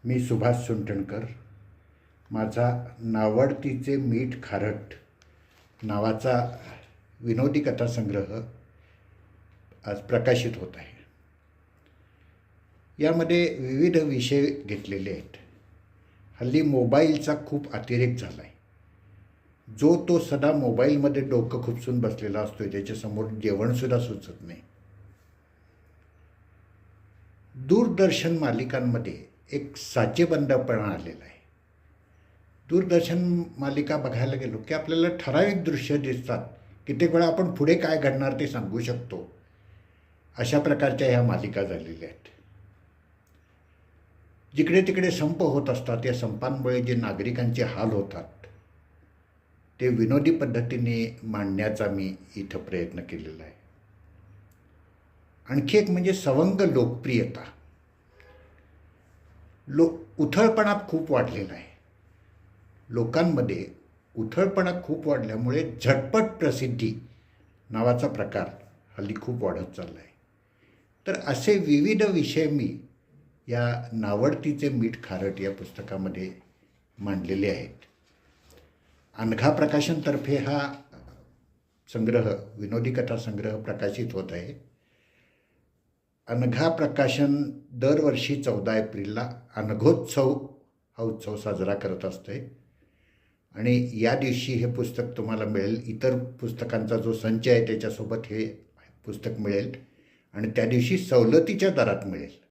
मी सुभाष सुंटणकर. माझा नावडतीचे मीठ खारट नावाचा विनोदी कथासंग्रह आज प्रकाशित होत आहे. यामध्ये विविध विषय घेतलेले आहेत. हल्ली मोबाईलचा खूप अतिरेक झाला आहे. जो तो सदा मोबाईलमध्ये डोकं खुपसून बसलेला असतो, त्याच्यासमोर जेवणसुद्धा सुचत नाही. दूरदर्शन मालिकांमध्ये एक साचेबंदपणा आलेला आहे. दूरदर्शन मालिका बघायला गेलो की आपल्याला ठराविक दृश्य दिसतात. कित्येक वेळा आपण पुढे काय घडणार ते सांगू शकतो. अशा प्रकारच्या ह्या मालिका झालेल्या आहेत. जिकडे तिकडे संप होत असतात. या संपांमुळे जे नागरिकांचे हाल होतात ते विनोदी पद्धतीने मांडण्याचा मी इथं प्रयत्न केलेला आहे. आणखी एक म्हणजे सवंग लोकप्रियता. उथळपणा खूप वाढलेला आहे. लोकांमध्ये उथळपणा खूप वाढल्यामुळे झटपट प्रसिद्धी नावाचा प्रकार हल्ली खूप वाढत चालला आहे. तर असे विविध विषय मी या नावडतीचे मीठ खारट या पुस्तकामध्ये मांडलेले आहेत. अनघा प्रकाशनतर्फे हा संग्रह, विनोदी कथा संग्रह प्रकाशित होत आहे. अनघा प्रकाशन दरवर्षी 14 एप्रिलला अनघोत्सव हा उत्सव साजरा करत असते आणि या दिवशी हे पुस्तक तुम्हाला मिळेल. इतर पुस्तकांचा जो संच आहे त्याच्यासोबत हे पुस्तक मिळेल आणि त्या दिवशी सवलतीच्या दरात मिळेल.